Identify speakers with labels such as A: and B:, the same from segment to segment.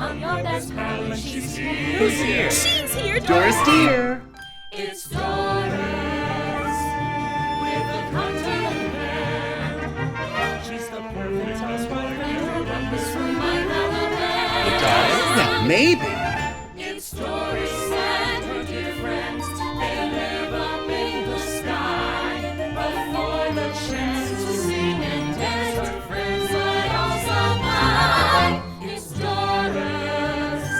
A: I'm your best pal and she's here.
B: Who's here?
A: She's here,
B: Doris dear.
A: It's Doris with a cocktail in hand. She's the perfect housewife. Your Rumpus Room might have a band.
B: Now, maybe.
A: It's Doris and her dear friends. They live up in the sky. But for the chance to sing and dance, her friends might also buy. It's Doris.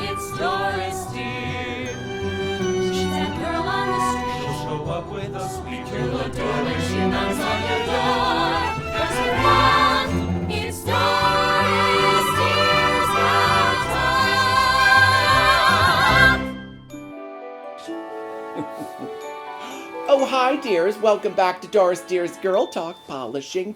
A: It's Doris, dear. She's that girl on the street. She'll show up with a sweet. You'll adore when she knocks on your door. Press her on. It's Doris, dear's got
B: Oh, hi, dears. Welcome back to Doris Dear's Girl Talk. Polishing.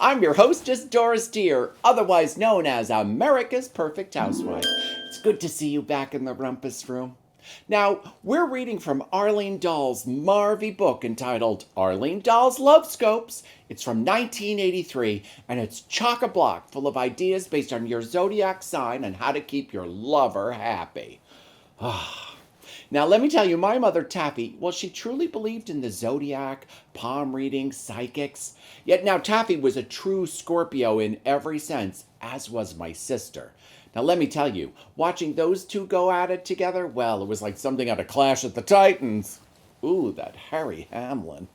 B: I'm your hostess, Doris Dear, otherwise known as America's Perfect Housewife. It's good to see you back in the Rumpus Room. Now, we're reading from Arlene Dahl's Marvy book entitled Arlene Dahl's Love Scopes. It's from 1983, and it's chock-a-block full of ideas based on your zodiac sign and how to keep your lover happy. Now, let me tell you, my mother, Taffy, well, she truly believed in the zodiac, palm reading, psychics. Yet now Taffy was a true Scorpio in every sense, as was my sister. Now, let me tell you, watching those two go at it together, well, it was like something out of Clash at the Titans. Ooh, that Harry Hamlin.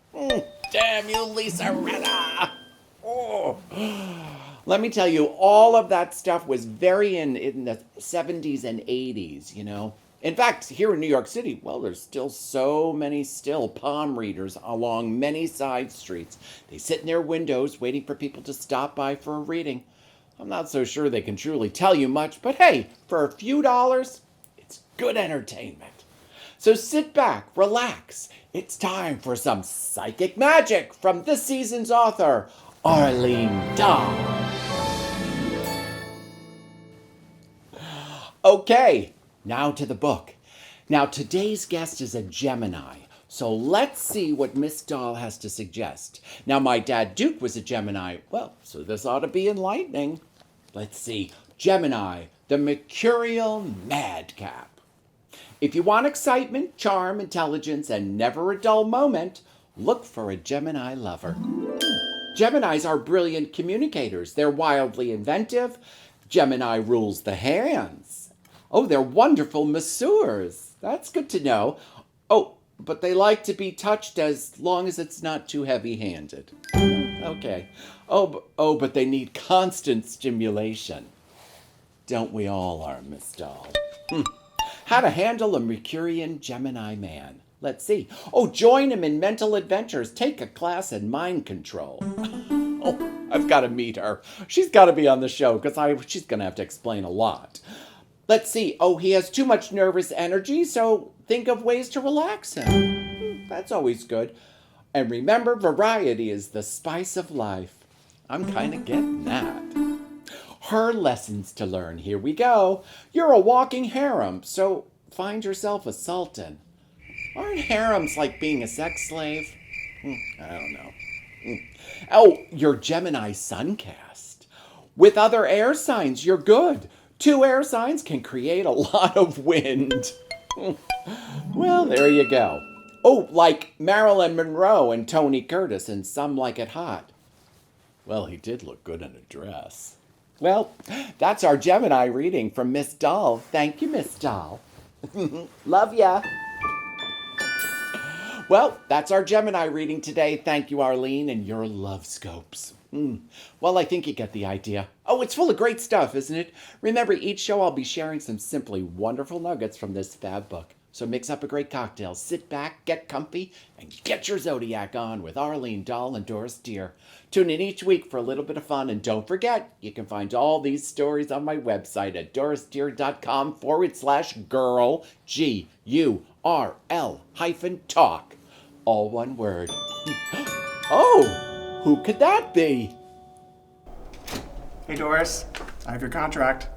B: Damn you, Lisa Rinna. Oh. Let me tell you, all of that stuff was very in the 70s and 80s, you know. In fact, here in New York City, well, there's still so many palm readers along many side streets. They sit in their windows waiting for people to stop by for a reading. I'm not so sure they can truly tell you much, but hey, for a few dollars, it's good entertainment. So sit back, relax. It's time for some psychic magic from this season's author, Arlene Dahl. Okay. Now to the book. Now today's guest is a Gemini, so let's see what Miss Dahl has to suggest. Now my dad Duke was a Gemini, well, so this ought to be enlightening. Let's see, Gemini, the mercurial madcap. If you want excitement, charm, intelligence, and never a dull moment, look for a Gemini lover. Geminis are brilliant communicators. They're wildly inventive. Gemini rules the hands. Oh, they're wonderful masseurs. That's good to know. Oh, but they like to be touched as long as it's not too heavy-handed. Okay. Oh, but they need constant stimulation. Don't we all are, Miss Dahl? How to handle a Mercurian Gemini man. Let's see. Oh, join him in mental adventures. Take a class in mind control. Oh, I've got to meet her. She's got to be on the show because she's going to have to explain a lot. Let's see. Oh, he has too much nervous energy, so think of ways to relax him. That's always good. And remember, variety is the spice of life. I'm kind of getting that. Her lessons to learn. Here we go. You're a walking harem, so find yourself a sultan. Aren't harems like being a sex slave? I don't know. Oh, you're Gemini suncast. With other air signs, you're good. 2 air signs can create a lot of wind. Well, there you go. Oh, like Marilyn Monroe and Tony Curtis in Some Like It Hot. Well, he did look good in a dress. Well, that's our Gemini reading from Miss Dahl. Thank you, Miss Dahl. Love ya. Well, that's our Gemini reading today. Thank you, Arlene, and your love scopes. Well, I think you get the idea. Oh, it's full of great stuff, isn't it? Remember, each show I'll be sharing some simply wonderful nuggets from this fab book. So mix up a great cocktail, sit back, get comfy, and get your zodiac on with Arlene Dahl and Doris Dear. Tune in each week for a little bit of fun, and don't forget, you can find all these stories on my website at dorisdear.com/Gurl, GURL-talk. All one word. Oh! Who could that be?
C: Hey, Doris. I have your contract.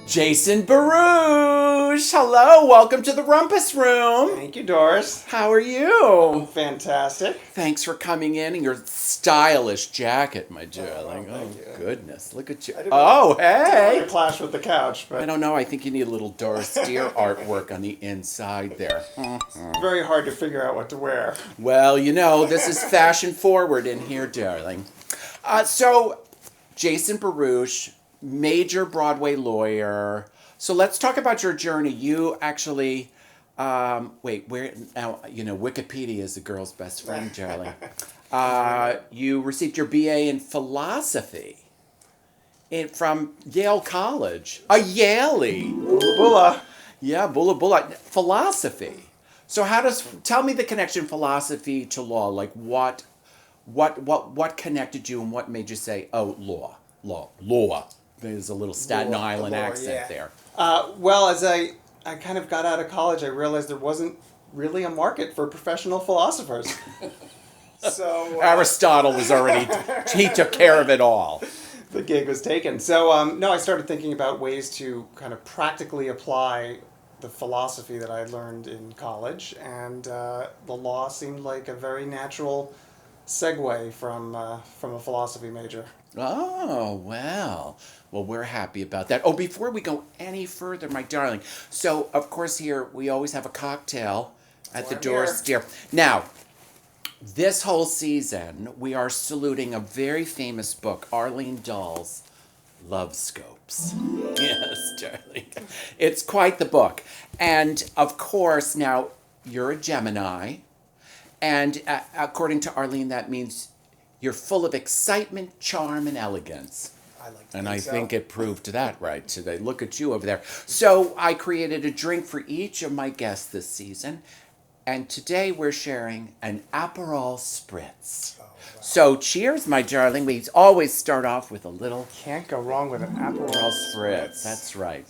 B: Jason Baruch! Baruch. Hello, welcome to the Rumpus Room.
C: Thank you, Doris.
B: How are you?
C: Fantastic.
B: Thanks for coming in your stylish jacket, my darling.
C: thank you.
B: Goodness, look at you.
C: I didn't
B: Oh,
C: I didn't
B: hey.
C: want to clash with the couch,
B: I
C: but
B: don't know. I think you need a little Doris Deer artwork on the inside there.
C: it's very hard to figure out what to wear.
B: Well, you know, this is fashion forward in here, darling. So, Jason Baruch, major Broadway lawyer. So let's talk about your journey. You actually, where now? You know, Wikipedia is the girl's best friend, darling. You received your BA in philosophy from Yale College. A Yaley.
C: Bula.
B: Yeah, Bula. Philosophy. So tell me the connection philosophy to law. Like what connected you and what made you say, oh, law. There's a little Staten Island
C: law,
B: accent
C: yeah.
B: there.
C: Well, as I kind of got out of college, I realized there wasn't really a market for professional philosophers. So
B: Aristotle was already, he took care of it all.
C: the gig was taken. So no, I started thinking about ways to kind of practically apply the philosophy that I had learned in college, and the law seemed like a very natural segue from a philosophy major.
B: Oh, well, we're happy about that. Oh, before we go any further, my darling. So, of course, here we always have a cocktail at the
C: I'm
B: Doris Deer. Now, this whole season, we are saluting a very famous book, Arlene Dahl's Love Scopes. Yes, darling. It's quite the book. And, of course, now, you're a Gemini. And according to Arlene, that means you're full of excitement, charm, and elegance.
C: I like
B: And I think it proved that right today. Look at you over there. So I created a drink for each of my guests this season. And today we're sharing an Aperol Spritz.
C: Oh, wow.
B: So cheers, my darling. We always start off with a little
C: Can't go wrong with an Aperol
B: Aperol Spritz. That's right.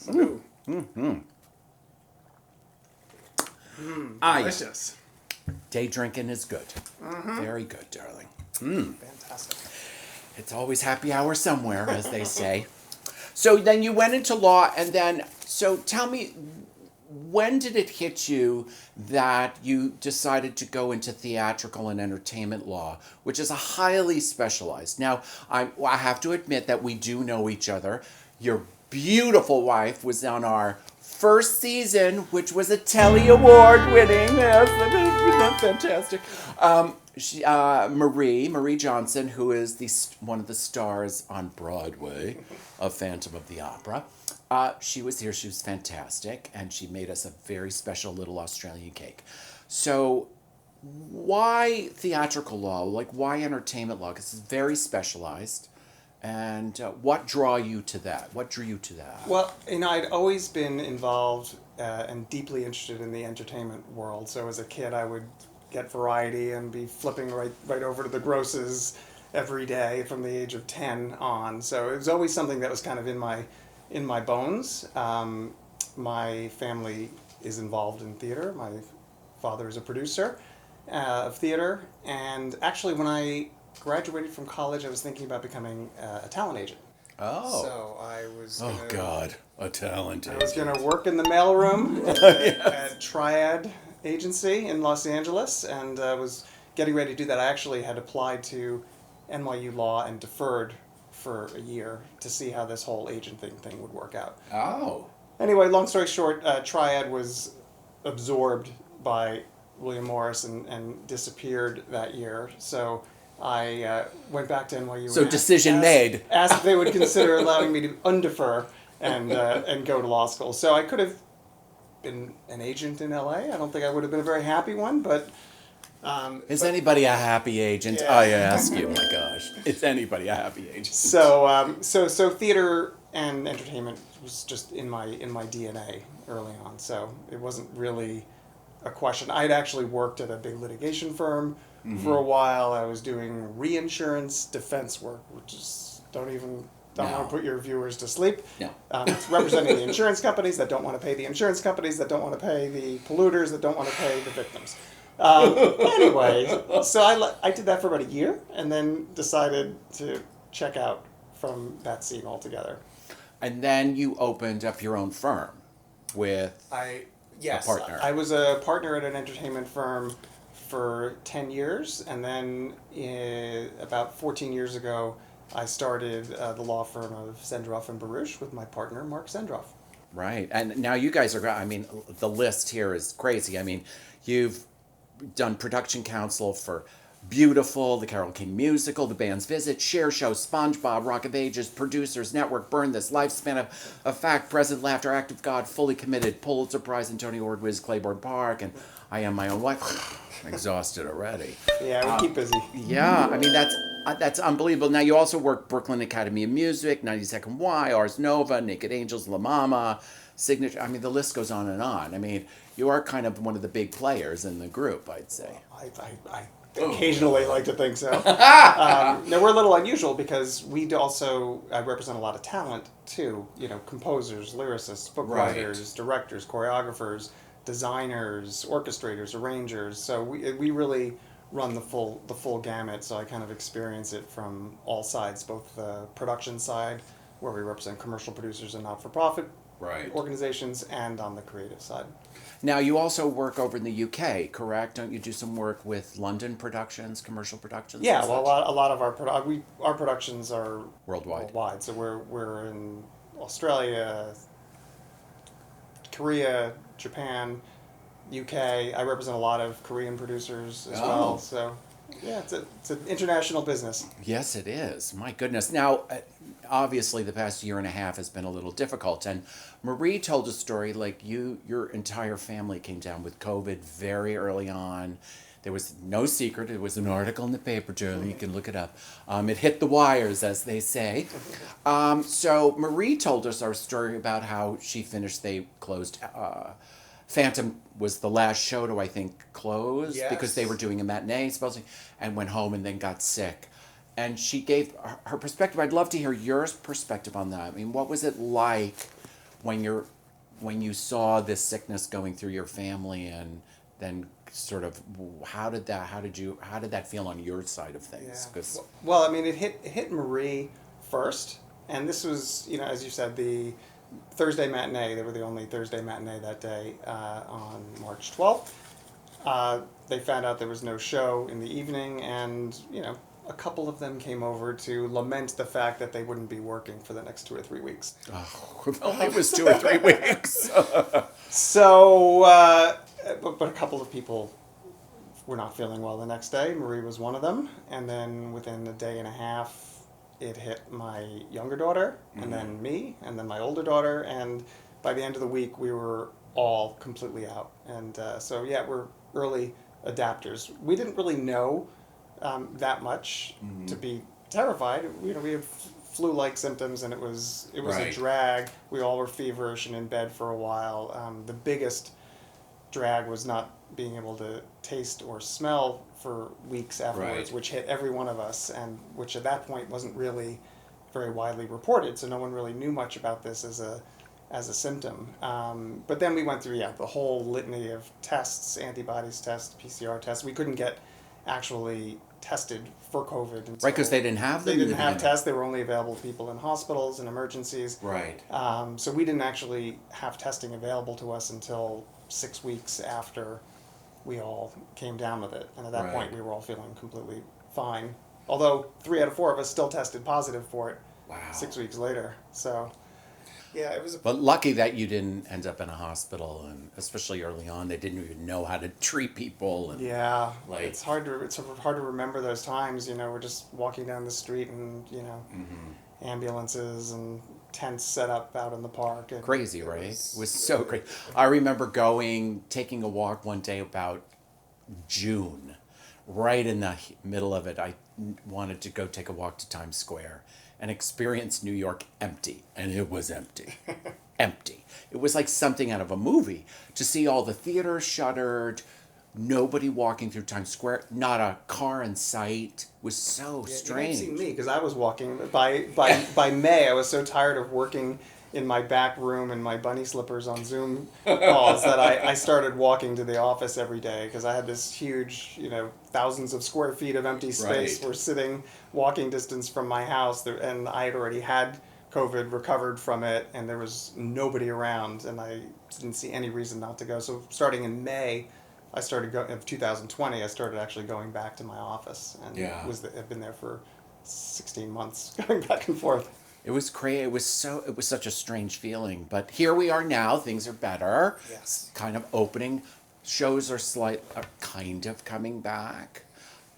C: Delicious.
B: Day drinking is good. Very good, darling.
C: Fantastic.
B: It's always happy hour somewhere, as they say. So then you went into law, and then, so tell me, when did it hit you that you decided to go into theatrical and entertainment law, which is a highly specialized? Now, I have to admit that we do know each other. Your beautiful wife was on our first season, which was a Telly Award winning. Yes, that's fantastic. Marie Johnson, who is one of the stars on Broadway of Phantom of the Opera. She was here. She was fantastic, and she made us a very special little Australian cake. So, why theatrical law? Like, why entertainment law? Because it's very specialized. And what drew you to that?
C: Well, I'd always been involved and deeply interested in the entertainment world. So as a kid, I would get variety and be flipping right over to the grosses every day from the age of 10 on. So it was always something that was kind of in my bones. My family is involved in theater. My father is a producer of theater, and actually when I graduated from college, I was thinking about becoming a talent agent.
B: Oh.
C: So I was.
B: Oh, God. A talent
C: I was
B: agent.
C: going to work in the mailroom at Triad Agency in Los Angeles, and was getting ready to do that. I actually had applied to NYU Law and deferred for a year to see how this whole agent thing would work out.
B: Oh.
C: Anyway, long story short, Triad was absorbed by William Morris and disappeared that year. So I went back to NYU.
B: So decision made.
C: Asked if they would consider allowing me to undefer and go to law school. So I could have been an agent in LA. I don't think I would have been a very happy one, but.
B: Is anybody a happy agent?
C: Yeah.
B: I ask you, my gosh. Is anybody a happy agent?
C: So theater and entertainment was just in my DNA early on. So it wasn't really a question. I'd actually worked at a big litigation firm for a while. I was doing reinsurance defense work, which is don't want to put your viewers to sleep.
B: No.
C: It's representing the insurance companies that don't want to pay the insurance companies that don't want to pay the polluters that don't want to pay the victims. Anyway, so I did that for about a year and then decided to check out from that scene altogether.
B: And then you opened up your own firm. with
C: Yes,
B: partner.
C: I was a partner at an entertainment firm for 10 years, and then about 14 years ago, I started the law firm of Zendroff and Baruch with my partner, Mark Zendroff.
B: Right. And now you guys are, I mean, the list here is crazy. I mean, you've done production counsel for Beautiful, the Carole King musical, The Band's Visit, Share Show, SpongeBob, Rock of Ages, Producers Network, Burn This, Lifespan of Fact, Present Laughter, Act of God, Fully Committed, Pulitzer Prize, and Tony Award Wiz, Claiborne Park, and I Am My Own Wife. I'm exhausted already.
C: Yeah, we keep busy.
B: Yeah, I mean, that's unbelievable. Now, you also work Brooklyn Academy of Music, 92nd Y, Ars Nova, Naked Angels, La Mama, Signature. I mean, the list goes on and on. I mean, you are kind of one of the big players in the group, I'd say.
C: I occasionally like to think so. Now, we're a little unusual because I represent a lot of talent too. You know, composers, lyricists, book writers, directors, choreographers, designers, orchestrators, arrangers. So we really run the full gamut. So I kind of experience it from all sides, both the production side, where we represent commercial producers and not-for-profit organizations, and on the creative side.
B: Now, you also work over in the UK, correct? Don't you do some work with London productions, commercial productions?
C: Yeah, well, a lot of our productions are
B: worldwide.
C: So we're in Australia, Korea, Japan, UK. I represent a lot of Korean producers as well. So yeah, it's an international business.
B: Yes, it is. My goodness. Now, obviously, the past year and a half has been a little difficult, and Marie told a story like your entire family came down with COVID very early on. There was no secret. It was an article in the paper, Joe. You can look it up. It hit the wires, as they say. So Marie told us our story about how she finished. They closed. Phantom was the last show to, I think, close because they were doing a matinee, supposedly, and went home and then got sick. And she gave her perspective. I'd love to hear your perspective on that. I mean, what was it like when you saw this sickness going through your family, and then sort of how did that feel on your side of things? 'Cause
C: well, I mean, it hit Marie first, and this was, you know, as you said, the Thursday matinee. They were the only Thursday matinee that day on March 12th. They found out there was no show in the evening, and, you know, a couple of them came over to lament the fact that they wouldn't be working for the next 2 or 3 weeks.
B: Oh, it was 2 or 3 weeks.
C: So, but a couple of people were not feeling well the next day. Marie was one of them, and then within a day and a half, it hit my younger daughter, and then me, and then my older daughter, and by the end of the week, we were all completely out. And so, yeah, we're early adapters. We didn't really know that much to be terrified. You know, we had flu-like symptoms, and it was a drag. We all were feverish and in bed for a while. The biggest drag was not being able to taste or smell for weeks afterwards, which hit every one of us, and which at that point wasn't really very widely reported, so no one really knew much about this as a symptom. But then we went through the whole litany of tests, antibodies tests, PCR tests. We couldn't get actually tested for COVID.
B: Right, because they didn't have them.
C: They didn't have tests. They were only available to people in hospitals and emergencies.
B: Right.
C: So we didn't actually have testing available to us until 6 weeks after we all came down with it. And at that point, we were all feeling completely fine. Although 3 out of 4 of us still tested positive for it 6 weeks later. So, yeah, it was
B: But lucky that you didn't end up in a hospital, and especially early on, they didn't even know how to treat people. And
C: it's hard to remember those times. You know, we're just walking down the street, and ambulances and tents set up out in the park. And
B: crazy, right? It was so crazy. I remember taking a walk one day about June, right in the middle of it. I wanted to go take a walk to Times Square and experience New York empty, and it was empty. Empty. It was like something out of a movie to see all the theaters shuttered, nobody walking through Times Square, not a car in sight. It was so strange.
C: You didn't see me because I was walking. By May, I was so tired of working in my back room in my bunny slippers on Zoom calls that I started walking to the office every day because I had this huge, thousands of square feet of empty space. We're sitting walking distance from my house, and I had already had COVID, recovered from it, and there was nobody around, and I didn't see any reason not to go. So starting in May, of 2020, I started actually going back to my office, and I've been there for 16 months, going back and forth.
B: It was crazy. It was such a strange feeling. But here we are now. Things are better.
C: Yes.
B: Kind of opening. Shows are kind of coming back.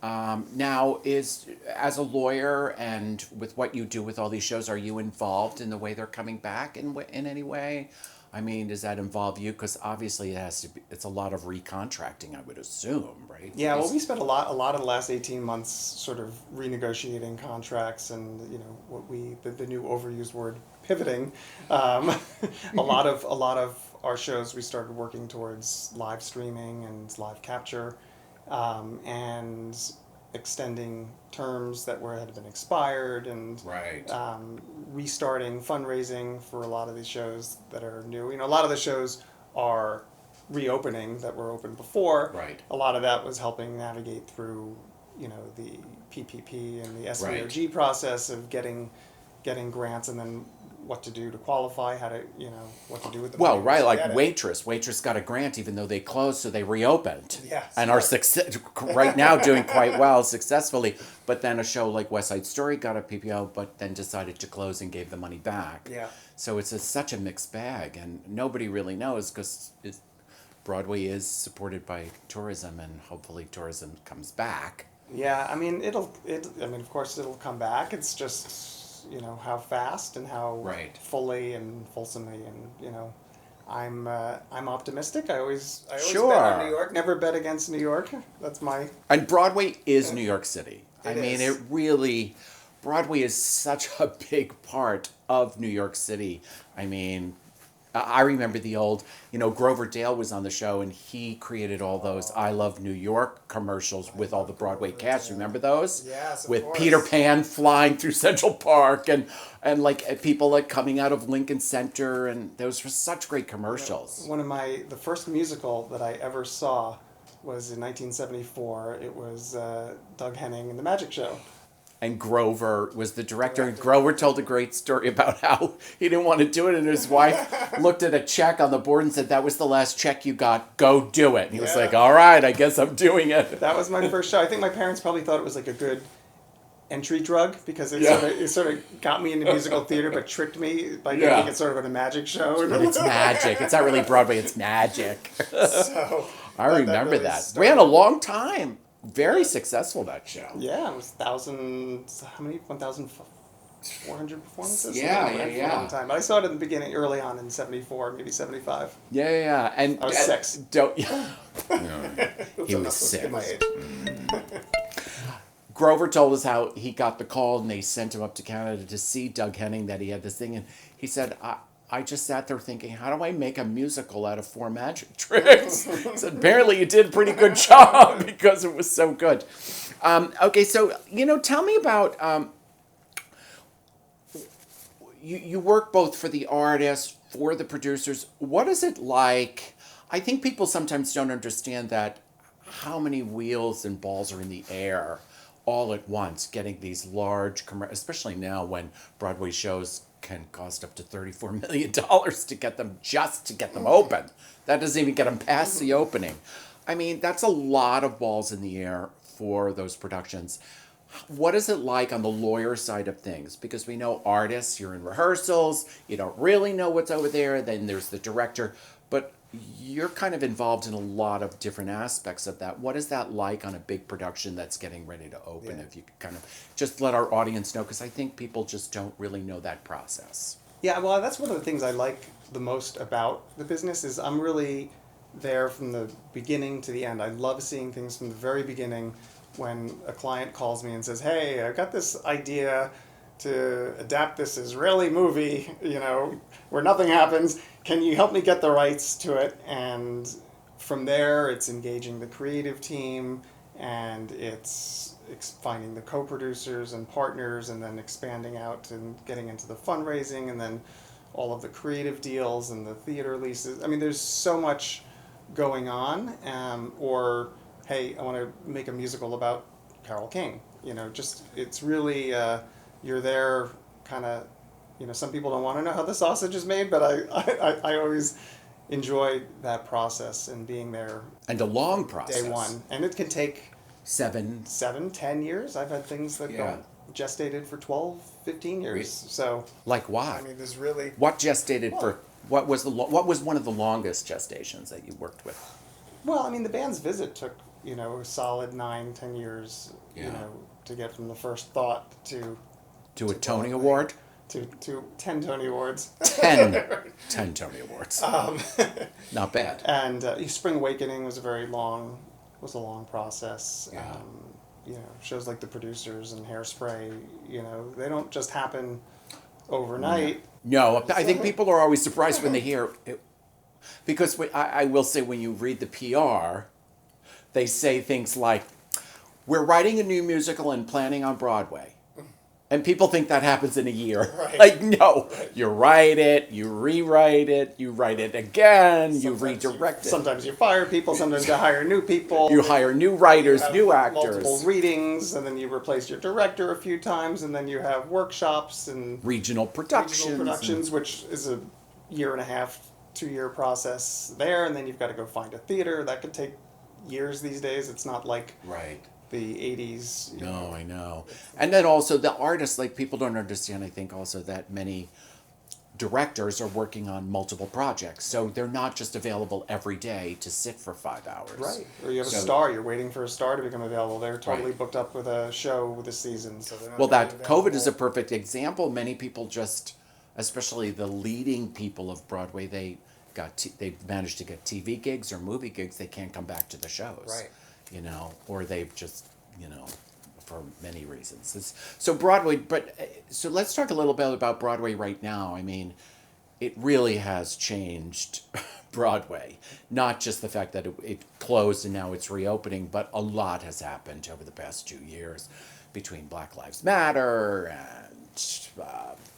B: Now, as a lawyer and with what you do with all these shows, are you involved in the way they're coming back in any way? I mean, does that involve you? Because obviously it's a lot of recontracting, I would assume, right?
C: Yeah, well, we spent a lot of the last 18 months sort of renegotiating contracts, and the new overused word pivoting. A lot of our shows we started working towards live streaming and live capture, and extending terms that had been expired, and restarting fundraising for a lot of these shows that are new. A lot of the shows are reopening that were open before.
B: Right.
C: A lot of that was helping navigate through, the PPP and the SVOG process of getting grants, and then what to do to qualify, what to do with the money.
B: Right, like Waitress got a grant even though they closed, so they reopened.
C: Yes.
B: And are right now doing quite well successfully. But then a show like West Side Story got a PPO, but then decided to close and gave the money back.
C: Yeah.
B: So it's such a mixed bag, and nobody really knows because Broadway is supported by tourism, and hopefully tourism comes back.
C: Yeah, I mean, of course it'll come back. It's just, how fast and how fully and fulsomely, and, I'm optimistic. I always bet on New York. Never bet against New York. That's my...
B: And Broadway is New York City.
C: It
B: Broadway is such a big part of New York City. I mean, I remember the old, Grover Dale was on the show, and he created all those I Love New York commercials with all the Broadway cast. Remember those?
C: Yes, of
B: with
C: course.
B: Peter Pan flying through Central Park, and like people like coming out of Lincoln Center, and those were such great commercials.
C: The first musical that I ever saw was in 1974. It was Doug Henning and the Magic Show.
B: And Grover was the director. And Grover told a great story about how he didn't want to do it. And his wife looked at a check on the board and said, "That was the last check you got. Go do it." And he was like, "All right, I guess I'm doing it."
C: That was my first show. I think my parents probably thought it was like a good entry drug because it sort of got me into musical theater, but tricked me by thinking it's sort of a magic show.
B: But it's magic. It's not really Broadway. It's magic.
C: So
B: I remember that. Ran a long time. Very successful, that show.
C: Yeah, it was 1,400 performances?
B: Yeah.
C: For a long time. But I saw it in the beginning, early on in 74, maybe 75.
B: Yeah. And
C: I was 6.
B: He was 6.
C: My age.
B: Grover told us how he got the call and they sent him up to Canada to see Doug Henning, that he had this thing. And he said, I just sat there thinking, how do I make a musical out of 4 magic tricks? So apparently you did a pretty good job because it was so good. Okay, so, tell me about, you work both for the artists, for the producers. What is it like? I think people sometimes don't understand that how many wheels and balls are in the air all at once, getting these large, especially now when Broadway shows can cost up to $34 million to get them open. That doesn't even get them past the opening. I mean, that's a lot of balls in the air for those productions. What is it like on the lawyer side of things? Because we know artists, you're in rehearsals, you don't really know what's over there, then there's the director, but you're kind of involved in a lot of different aspects of that. What is that like on a big production that's getting ready to open?
C: Yeah.
B: If you could kind of just let our audience know, because I think people just don't really know that process.
C: Yeah, well, that's one of the things I like the most about the business is I'm really there from the beginning to the end. I love seeing things from the very beginning when a client calls me and says, "Hey, I've got this idea to adapt this Israeli movie, where nothing happens. Can you help me get the rights to it?" And from there, it's engaging the creative team, and it's finding the co-producers and partners, and then expanding out and getting into the fundraising, and then all of the creative deals and the theater leases. I mean, there's so much going on. Or, hey, I want to make a musical about Carole King. It's really... you're there kind of some people don't want to know how the sausage is made, but I always enjoy that process and being there.
B: And a long process.
C: Day one. And it can take
B: 7,
C: 10 years. I've had things that
B: Yeah.
C: go gestated for 12, 15 years.
B: Really?
C: So,
B: Like what?
C: I mean, there's really...
B: What gestated for? What was one of the longest gestations that you worked with?
C: Well, I mean, the band's visit took, a solid 9, 10 years,
B: Yeah.
C: to get from the first thought to
B: To a Tony
C: Broadway.
B: Award?
C: to 10 Tony Awards.
B: 10 Tony Awards. Not bad.
C: And Spring Awakening was a long process.
B: Yeah.
C: Shows like The Producers and Hairspray, they don't just happen overnight.
B: No, I think people are always surprised when they hear it, because I will say when you read the PR, they say things like, "We're writing a new musical and planning on Broadway." And people think that happens in a year.
C: Right.
B: Like, no, you write it, you rewrite it, you write it again, you
C: Sometimes
B: redirect it.
C: Sometimes you fire people, sometimes you hire new people.
B: You hire new writers,
C: You have
B: new actors.
C: multiple readings, and then you replace your director a few times, and then you have workshops and
B: Regional productions.
C: regional productions, which is a 1.5 year, 2 year process there, and then you've got to go find a theater. That could take years these days. It's not like
B: Right.
C: the 80s.
B: No, I know. And then also the artists, like people don't understand, I think also that many directors are working on multiple projects. So they're not just available every day to sit for 5 hours.
C: Right. Or you have a
B: So-
C: star, you're waiting for a star to become available. They're totally
B: Right.
C: booked up with a show this season. So they're not
B: Well,
C: gonna
B: that
C: be
B: COVID is a
C: available.
B: perfect example. Many people just, especially the leading people of Broadway, they managed to get TV gigs or movie gigs. They can't come back to the shows.
C: Right.
B: Or they've just, for many reasons. So Broadway, so let's talk a little bit about Broadway right now. I mean, it really has changed Broadway. Not just the fact that it closed and now it's reopening, but a lot has happened over the past 2 years between Black Lives Matter and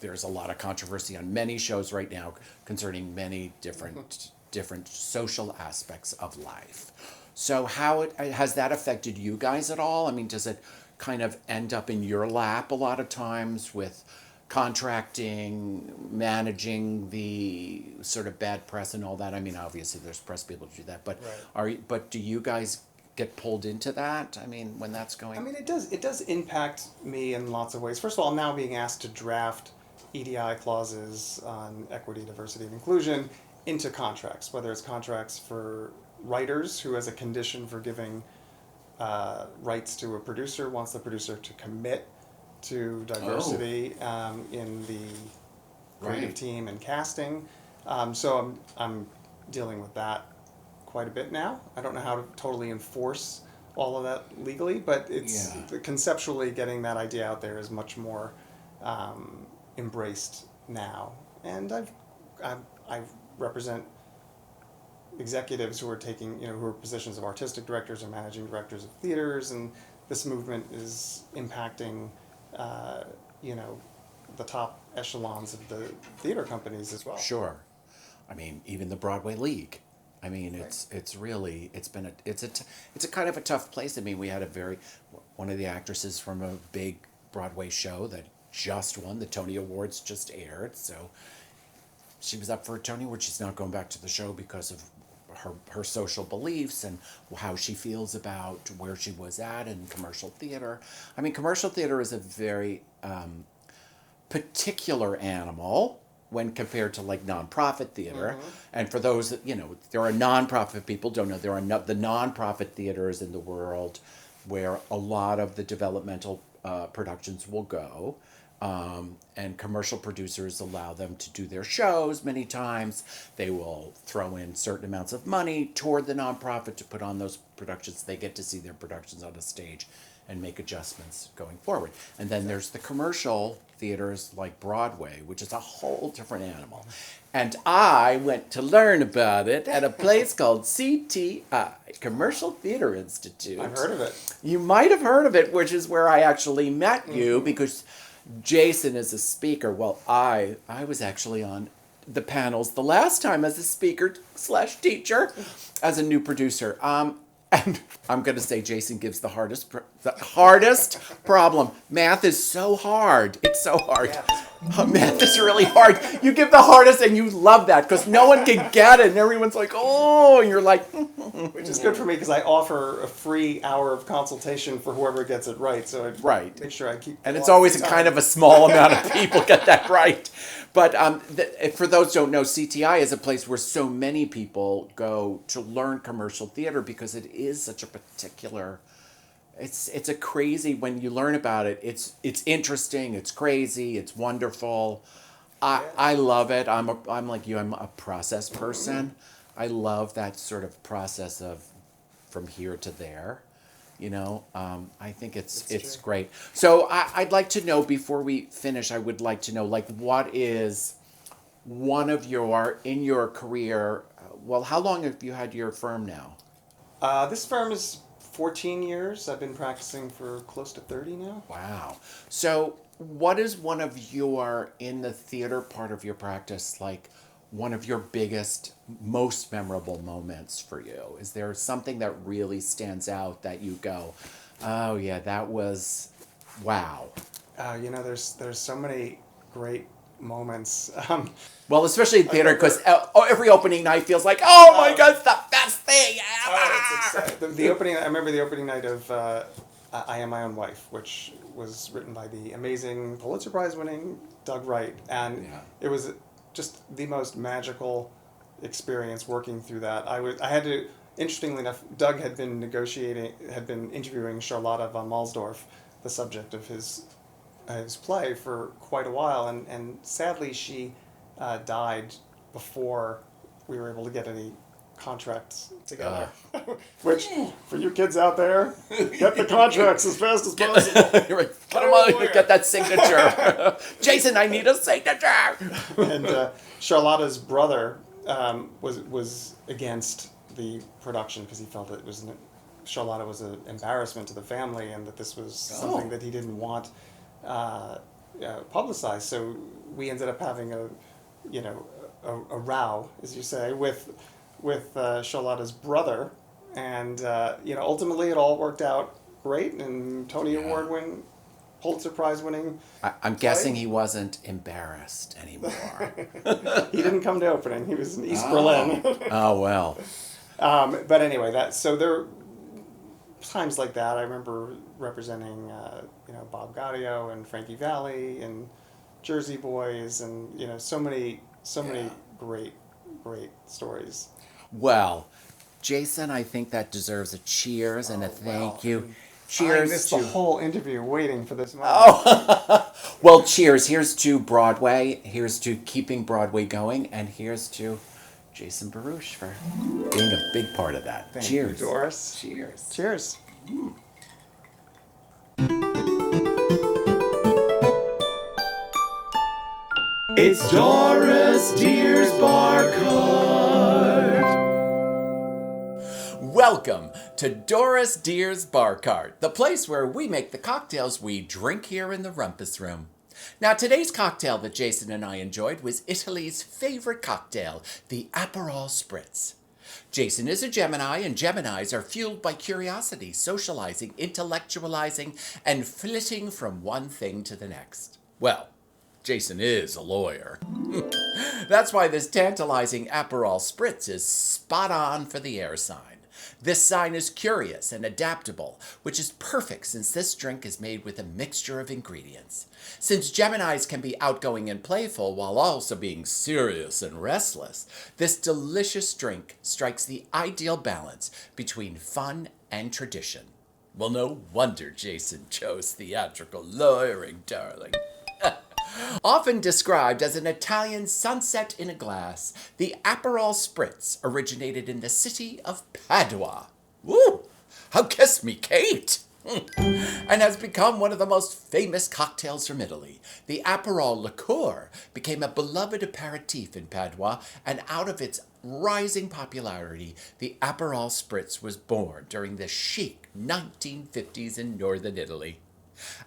B: there's a lot of controversy on many shows right now concerning many different social aspects of life. So how has that affected you guys at all? I mean, does it kind of end up in your lap a lot of times with contracting, managing the sort of bad press and all that? I mean, obviously there's press people to do that, but
C: Right.
B: but do you guys get pulled into that? I mean, when that's going.
C: I mean, it does impact me in lots of ways. First of all, I'm now being asked to draft EDI clauses on equity, diversity, and inclusion into contracts, whether it's contracts for writers who, as a condition for giving rights to a producer, wants the producer to commit to diversity in the creative
B: Right.
C: team and casting. So I'm dealing with that quite a bit now. I don't know how to totally enforce all of that legally, but it's conceptually getting that idea out there is much more embraced now. And I represent executives who are taking, who are positions of artistic directors or managing directors of theaters, and this movement is impacting, the top echelons of the theater companies as well.
B: Sure. I mean, even the Broadway League. I mean, it's a kind of a tough place. I mean, we had one of the actresses from a big Broadway show that just won the Tony Awards, just aired. So she was up for a Tony Award. She's not going back to the show because of her social beliefs and how she feels about where she was at in commercial theater. I mean, commercial theater is a very particular animal when compared to like nonprofit theater. And for those that, there are nonprofit people don't know, there are the nonprofit theaters in the world where a lot of the developmental productions will go. And commercial producers allow them to do their shows many times. They will throw in certain amounts of money toward the nonprofit to put on those productions. They get to see their productions on a stage and make adjustments going forward. And then there's the commercial theaters like Broadway, which is a whole different animal. And I went to learn about it at a place called CTI, Commercial Theater Institute.
C: I've heard of it.
B: You might have heard of it, which is where I actually met you, because Jason is a speaker. Well, I was actually on the panels the last time as a speaker / teacher, as a new producer. And I'm going to say Jason gives the hardest problem. Math is so hard. It's so hard. Math is really hard. You give the hardest and you love that because no one can get it. And everyone's like, oh, and you're like.
C: Which is good for me because I offer a free hour of consultation for whoever gets it right. So I make sure I keep.
B: And it's always kind of a small amount of people get that right. But for those who don't know, CTI is a place where so many people go to learn commercial theater because it is such a particular. It's a crazy when you learn about it. It's interesting. It's crazy. It's wonderful. I love it. I'm like you. I'm a process person. I love that sort of process of from here to there. You know, I think it's great. So I'd like to know before we finish. I would like to know like what is one of in your career. Well, how long have you had your firm now?
C: This firm is 14 years. I've been practicing for close to 30 now.
B: Wow. So what is one of in the theater part of your practice, like one of your biggest, most memorable moments for you? Is there something that really stands out that you go, oh yeah, that was, wow.
C: There's so many great moments.
B: Well, especially in theater, because every opening night feels like, oh my God, it's the best thing ever.
C: The opening. I remember the opening night of I Am My Own Wife, which was written by the amazing Pulitzer Prize-winning Doug Wright, and it was just the most magical experience working through that. I had to. Interestingly enough, Doug had been interviewing Charlotta von Malsdorf, the subject of his play, for quite a while, and sadly she died before we were able to get any contracts together. Which, for you kids out there, get the contracts as fast as possible.
B: You're like, come on, get that signature. Jason, I need a signature.
C: And Charlotta's brother was against the production because he felt that Charlotta was an embarrassment to the family and that this was something that he didn't want publicized. So we ended up having a row, as you say, with Charlotta's brother, and ultimately it all worked out great, and Tony Award winning, Pulitzer Prize winning.
B: I'm guessing he wasn't embarrassed anymore.
C: He didn't come to opening. He was in East Berlin.
B: Oh well.
C: But anyway, so there are times like that. I remember representing Bob Gaudio and Frankie Valli and Jersey Boys, and so many great stories.
B: Well, Jason, I think that deserves a cheers and a thank you. Cheers.
C: I missed the whole interview waiting for this moment.
B: Oh, well, cheers. Here's to Broadway. Here's to keeping Broadway going, and here's to Jason Baruch for being a big part of that. Cheers,
C: you, Doris.
B: Cheers.
C: Cheers.
A: It's Doris Deer's Bar Card.
B: Welcome to Doris Deer's Bar Card, the place where we make the cocktails we drink here in the Rumpus Room. Now, today's cocktail that Jason and I enjoyed was Italy's favorite cocktail, the Aperol Spritz. Jason is a Gemini, and Geminis are fueled by curiosity, socializing, intellectualizing, and flitting from one thing to the next. Well, Jason is a lawyer. That's why this tantalizing Aperol Spritz is spot on for the air sign. This sign is curious and adaptable, which is perfect since this drink is made with a mixture of ingredients. Since Geminis can be outgoing and playful while also being serious and restless, this delicious drink strikes the ideal balance between fun and tradition. Well, no wonder Jason chose theatrical lawyering, darling. Often described as an Italian sunset in a glass, the Aperol Spritz originated in the city of Padua. Woo! How kiss me, Kate! And has become one of the most famous cocktails from Italy. The Aperol liqueur became a beloved aperitif in Padua, and out of its rising popularity, the Aperol Spritz was born during the chic 1950s in northern Italy.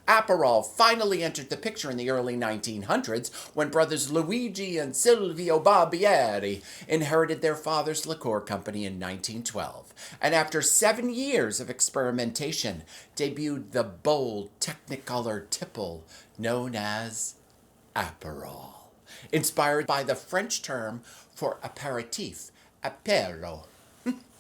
B: Aperol finally entered the picture in the early 1900s when brothers Luigi and Silvio Barbieri inherited their father's liqueur company in 1912, and after 7 years of experimentation, debuted the bold Technicolor tipple known as Aperol, inspired by the French term for aperitif, apéro.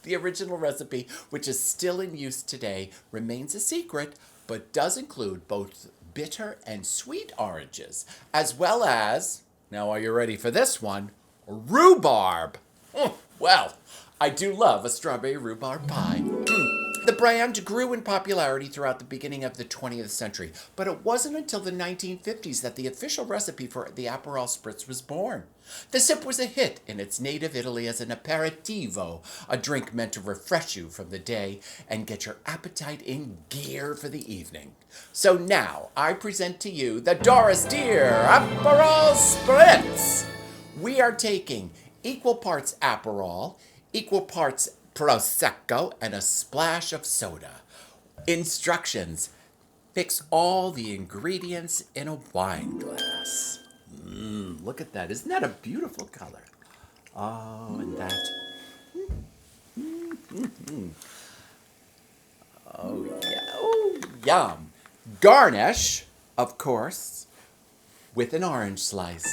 B: The original recipe, which is still in use today, remains a secret, but does include both bitter and sweet oranges, as well as, now are you ready for this one, rhubarb. Well, I do love a strawberry rhubarb pie. The brand grew in popularity throughout the beginning of the 20th century, but it wasn't until the 1950s that the official recipe for the Aperol Spritz was born. The sip was a hit in its native Italy as an aperitivo, a drink meant to refresh you from the day and get your appetite in gear for the evening. So now I present to you the Doris Dear Aperol Spritz. We are taking equal parts Aperol, equal parts Prosecco, and a splash of soda. Instructions: mix all the ingredients in a wine glass. Look at that. Isn't that a beautiful color? Oh, and that. Oh, yeah. Oh, yum. Garnish, of course, with an orange slice.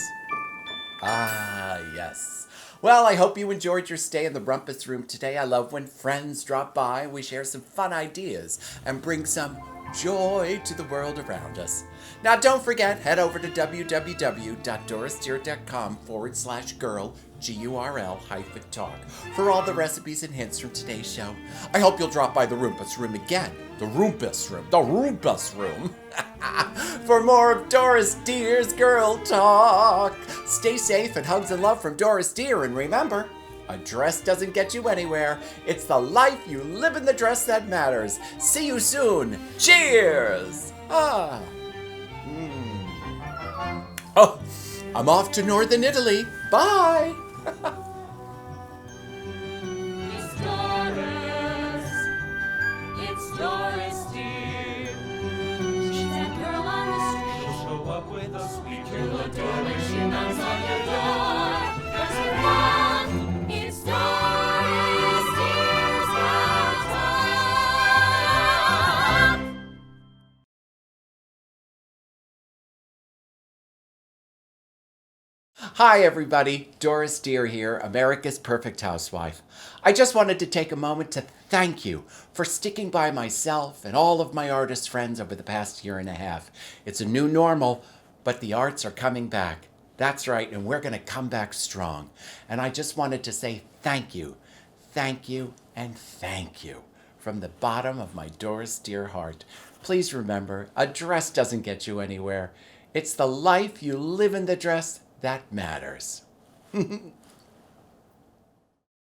B: Ah, yes. Well, I hope you enjoyed your stay in the Rumpus Room today. I love when friends drop by, we share some fun ideas, and bring some joy to the world around us. Now, don't forget, head over to www.dorisdear.com/Gurl, Gurl-talk, for all the recipes and hints from today's show. I hope you'll drop by the Rumpus Room again. The Rumpus Room. For more of Doris Dear's Girl Talk. Stay safe and hugs and love from Doris Dear. And remember, a dress doesn't get you anywhere. It's the life you live in the dress that matters. See you soon. Cheers. Oh, I'm off to Northern Italy. Bye.
A: It's Doris. It's Doris dear. She's that girl on the street.
D: She'll show up with a sweet
A: You'll adore when she knocks on your door. Press her on. It's Doris Dear's Girl Talk.
B: Hi, everybody. Doris Dear here, America's Perfect Housewife. I just wanted to take a moment to thank you for sticking by myself and all of my artist friends over the past year and a half. It's a new normal, but the arts are coming back. That's right, and we're going to come back strong. And I just wanted to say thank you, and thank you from the bottom of my Doris Dear heart. Please remember, a dress doesn't get you anywhere. It's the life you live in the dress that matters.